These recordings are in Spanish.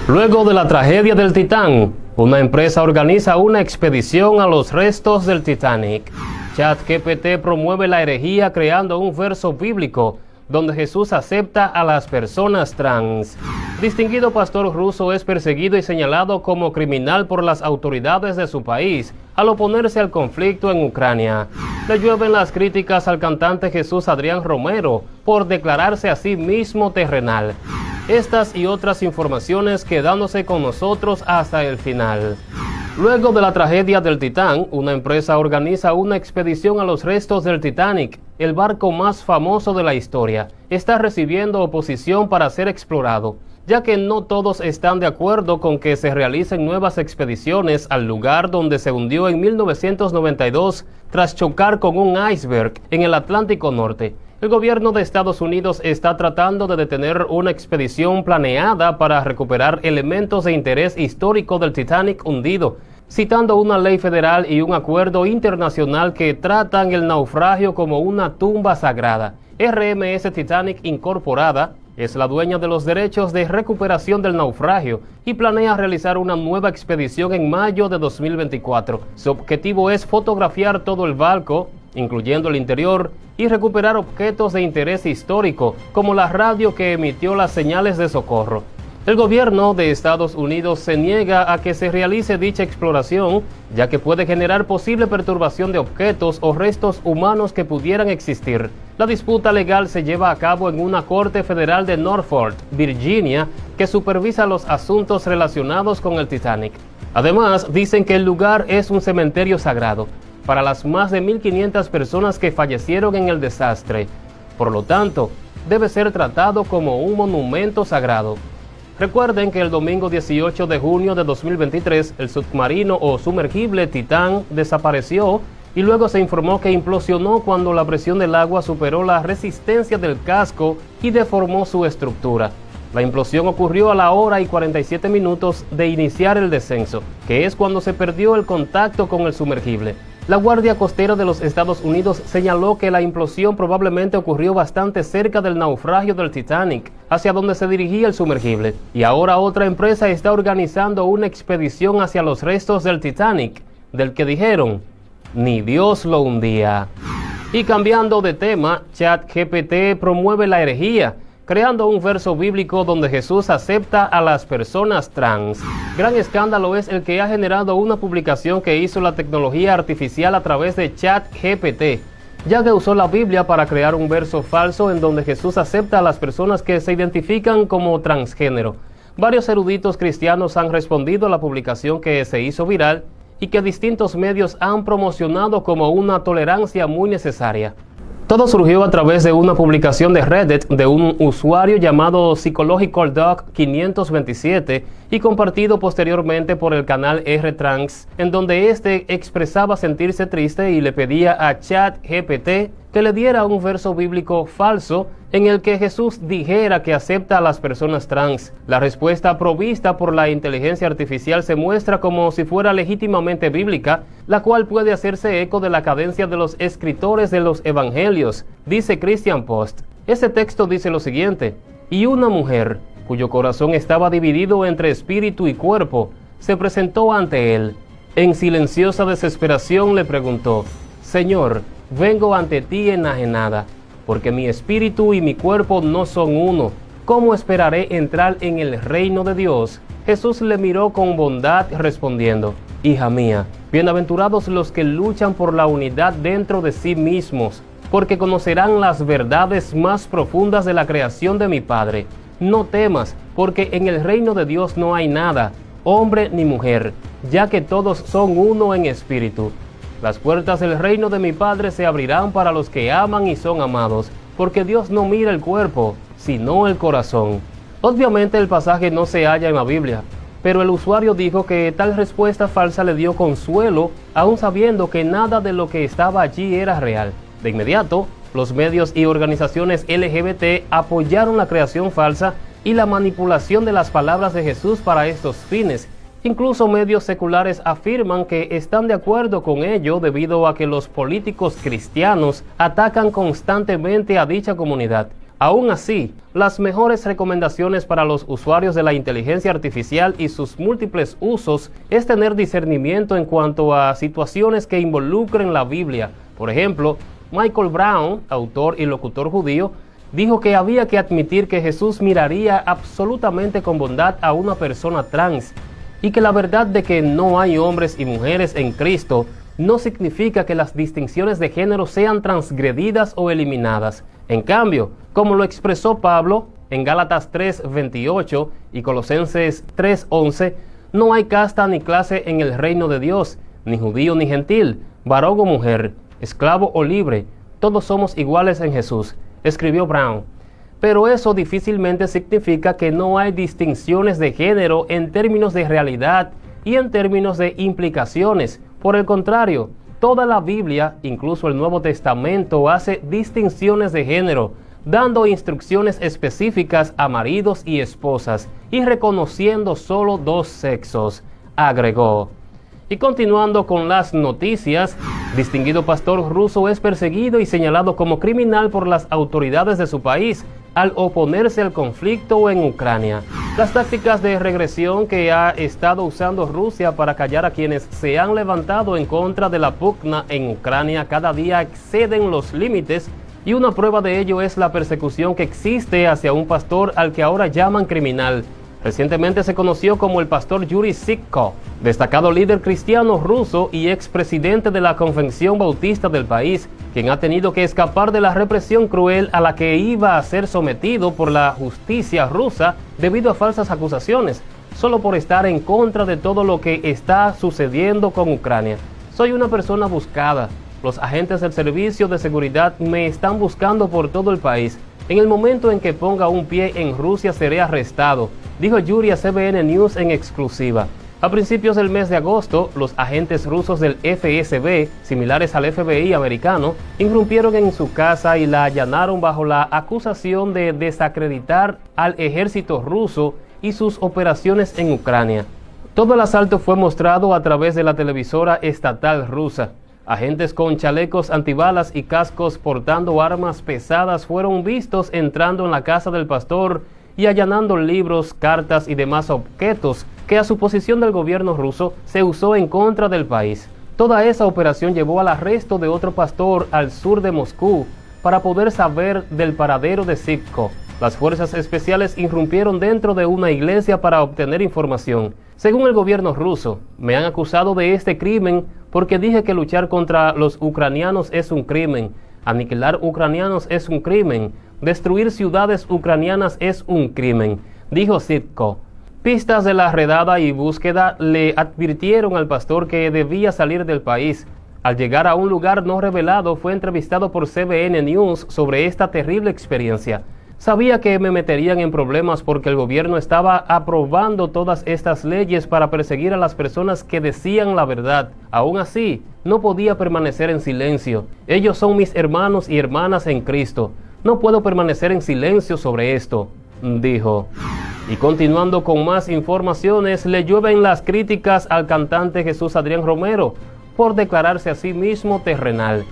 Luego de la tragedia del Titán, una empresa organiza una expedición a los restos del Titanic. ChatGPT promueve la herejía creando un verso bíblico donde Jesús acepta a las personas trans. Distinguido pastor ruso es perseguido y señalado como criminal por las autoridades de su país al oponerse al conflicto en Ucrania. Le llueven las críticas al cantante Jesús Adrián Romero por declararse a sí mismo terrenal. Estas y otras informaciones quedándose con nosotros hasta el final. Luego de la tragedia del Titán, una empresa organiza una expedición a los restos del Titanic. El barco más famoso de la historia está recibiendo oposición para ser explorado, ya que no todos están de acuerdo con que se realicen nuevas expediciones al lugar donde se hundió en 1992 tras chocar con un iceberg en el Atlántico Norte. El gobierno de Estados Unidos está tratando de detener una expedición planeada para recuperar elementos de interés histórico del Titanic hundido, citando una ley federal y un acuerdo internacional que tratan el naufragio como una tumba sagrada. RMS Titanic Incorporada es la dueña de los derechos de recuperación del naufragio y planea realizar una nueva expedición en mayo de 2024. Su objetivo es fotografiar todo el barco, incluyendo el interior, y recuperar objetos de interés histórico, como la radio que emitió las señales de socorro. El gobierno de Estados Unidos se niega a que se realice dicha exploración, ya que puede generar posible perturbación de objetos o restos humanos que pudieran existir. La disputa legal se lleva a cabo en una corte federal de Norfolk, Virginia, que supervisa los asuntos relacionados con el Titanic. Además, dicen que el lugar es un cementerio sagrado para las más de 1.500 personas que fallecieron en el desastre. Por lo tanto, debe ser tratado como un monumento sagrado. Recuerden que el domingo 18 de junio de 2023, el submarino o sumergible Titán desapareció y luego se informó que implosionó cuando la presión del agua superó la resistencia del casco y deformó su estructura. La implosión ocurrió a la hora y 47 minutos de iniciar el descenso, que es cuando se perdió el contacto con el sumergible. La Guardia Costera de los Estados Unidos señaló que la implosión probablemente ocurrió bastante cerca del naufragio del Titanic, hacia donde se dirigía el sumergible. Y ahora otra empresa está organizando una expedición hacia los restos del Titanic, del que dijeron, ni Dios lo hundía. Y cambiando de tema, ChatGPT promueve la herejía, creando un verso bíblico donde Jesús acepta a las personas trans. Gran escándalo es el que ha generado una publicación que hizo la tecnología artificial a través de ChatGPT, ya que usó la Biblia para crear un verso falso en donde Jesús acepta a las personas que se identifican como transgénero. Varios eruditos cristianos han respondido a la publicación que se hizo viral y que distintos medios han promocionado como una tolerancia muy necesaria. Todo surgió a través de una publicación de Reddit de un usuario llamado Psychological Dog 527 y compartido posteriormente por el canal R-Trans, en donde este expresaba sentirse triste y le pedía a ChatGPT que le diera un verso bíblico falso en el que Jesús dijera que acepta a las personas trans. La respuesta provista por la inteligencia artificial se muestra como si fuera legítimamente bíblica, la cual puede hacerse eco de la cadencia de los escritores de los evangelios, dice Christian Post. Ese texto dice lo siguiente: y una mujer, cuyo corazón estaba dividido entre espíritu y cuerpo, se presentó ante él. En silenciosa desesperación le preguntó: Señor, vengo ante ti enajenada, porque mi espíritu y mi cuerpo no son uno. ¿Cómo esperaré entrar en el reino de Dios? Jesús le miró con bondad respondiendo: Hija mía, bienaventurados los que luchan por la unidad dentro de sí mismos, porque conocerán las verdades más profundas de la creación de mi Padre. No temas, porque en el reino de Dios no hay nada, hombre ni mujer, ya que todos son uno en espíritu. Las puertas del reino de mi Padre se abrirán para los que aman y son amados, porque Dios no mira el cuerpo, sino el corazón. Obviamente el pasaje no se halla en la Biblia, pero el usuario dijo que tal respuesta falsa le dio consuelo, aún sabiendo que nada de lo que estaba allí era real. De inmediato, los medios y organizaciones LGBT apoyaron la creación falsa y la manipulación de las palabras de Jesús para estos fines. Incluso medios seculares afirman que están de acuerdo con ello debido a que los políticos cristianos atacan constantemente a dicha comunidad. Aún así, las mejores recomendaciones para los usuarios de la inteligencia artificial y sus múltiples usos es tener discernimiento en cuanto a situaciones que involucren la Biblia. Por ejemplo, Michael Brown, autor y locutor judío, dijo que había que admitir que Jesús miraría absolutamente con bondad a una persona trans y que la verdad de que no hay hombres y mujeres en Cristo no significa que las distinciones de género sean transgredidas o eliminadas. En cambio, como lo expresó Pablo en Gálatas 3:28 y Colosenses 3:11, no hay casta ni clase en el reino de Dios, ni judío ni gentil, varón o mujer, esclavo o libre, todos somos iguales en Jesús, escribió Brown. Pero eso difícilmente significa que no hay distinciones de género en términos de realidad y en términos de implicaciones. Por el contrario, toda la Biblia, incluso el Nuevo Testamento, hace distinciones de género, dando instrucciones específicas a maridos y esposas y reconociendo solo dos sexos, agregó. Y continuando con las noticias, distinguido pastor ruso es perseguido y señalado como criminal por las autoridades de su país al oponerse al conflicto en Ucrania. Las tácticas de regresión que ha estado usando Rusia para callar a quienes se han levantado en contra de la pugna en Ucrania cada día exceden los límites, y una prueba de ello es la persecución que existe hacia un pastor al que ahora llaman criminal. Recientemente se conoció como el pastor Yuri Sitko, destacado líder cristiano ruso y expresidente de la Convención Bautista del país, quien ha tenido que escapar de la represión cruel a la que iba a ser sometido por la justicia rusa debido a falsas acusaciones, solo por estar en contra de todo lo que está sucediendo con Ucrania. Soy una persona buscada. Los agentes del servicio de seguridad me están buscando por todo el país. En el momento en que ponga un pie en Rusia seré arrestado, dijo Yuri a CBN News en exclusiva. A principios del mes de agosto, los agentes rusos del FSB, similares al FBI americano, irrumpieron en su casa y la allanaron bajo la acusación de desacreditar al ejército ruso y sus operaciones en Ucrania. Todo el asalto fue mostrado a través de la televisora estatal rusa. Agentes con chalecos antibalas y cascos portando armas pesadas fueron vistos entrando en la casa del pastor y allanando libros, cartas y demás objetos que a suposición del gobierno ruso se usó en contra del país. Toda esa operación llevó al arresto de otro pastor al sur de Moscú para poder saber del paradero de Sitko. Las fuerzas especiales irrumpieron dentro de una iglesia para obtener información. Según el gobierno ruso, me han acusado de este crimen porque dije que luchar contra los ucranianos es un crimen, aniquilar ucranianos es un crimen, destruir ciudades ucranianas es un crimen, dijo Sitko. Pistas de la redada y búsqueda le advirtieron al pastor que debía salir del país. Al llegar a un lugar no revelado, fue entrevistado por CBN News sobre esta terrible experiencia. Sabía que me meterían en problemas porque el gobierno estaba aprobando todas estas leyes para perseguir a las personas que decían la verdad. Aún así, no podía permanecer en silencio. Ellos son mis hermanos y hermanas en Cristo. No puedo permanecer en silencio sobre esto, dijo. Y continuando con más informaciones, le llueven las críticas al cantante Jesús Adrián Romero por declararse a sí mismo terrenal.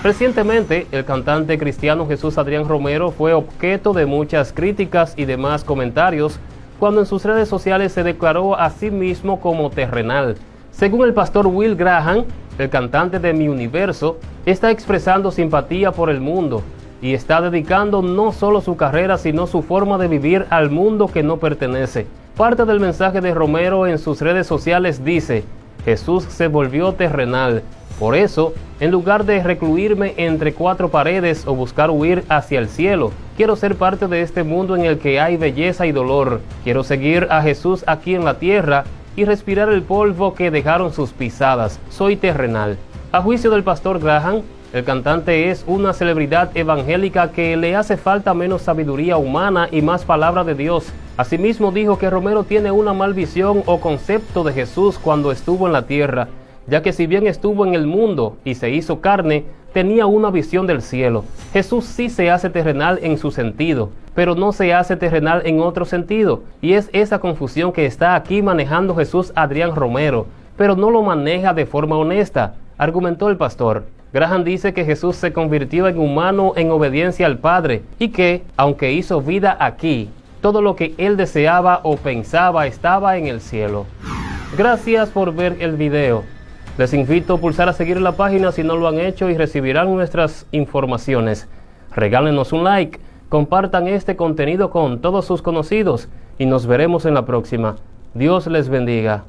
Recientemente, el cantante cristiano Jesús Adrián Romero fue objeto de muchas críticas y demás comentarios cuando en sus redes sociales se declaró a sí mismo como terrenal. Según el pastor Will Graham, el cantante de Mi Universo está expresando simpatía por el mundo y está dedicando no solo su carrera sino su forma de vivir al mundo que no pertenece. Parte del mensaje de Romero en sus redes sociales dice: Jesús se volvió terrenal. Por eso, en lugar de recluirme entre cuatro paredes o buscar huir hacia el cielo, quiero ser parte de este mundo en el que hay belleza y dolor. Quiero seguir a Jesús aquí en la tierra y respirar el polvo que dejaron sus pisadas. Soy terrenal. A juicio del pastor Graham, el cantante es una celebridad evangélica que le hace falta menos sabiduría humana y más palabra de Dios. Asimismo dijo que Romero tiene una mal visión o concepto de Jesús cuando estuvo en la tierra, ya que si bien estuvo en el mundo y se hizo carne, tenía una visión del cielo. Jesús sí se hace terrenal en su sentido, pero no se hace terrenal en otro sentido, y es esa confusión que está aquí manejando Jesús Adrián Romero, pero no lo maneja de forma honesta, argumentó el pastor. Graham dice que Jesús se convirtió en humano en obediencia al Padre y que, aunque hizo vida aquí, todo lo que él deseaba o pensaba estaba en el cielo. Gracias por ver el video. Les invito a pulsar a seguir la página si no lo han hecho y recibirán nuestras informaciones. Regálenos un like, compartan este contenido con todos sus conocidos y nos veremos en la próxima. Dios les bendiga.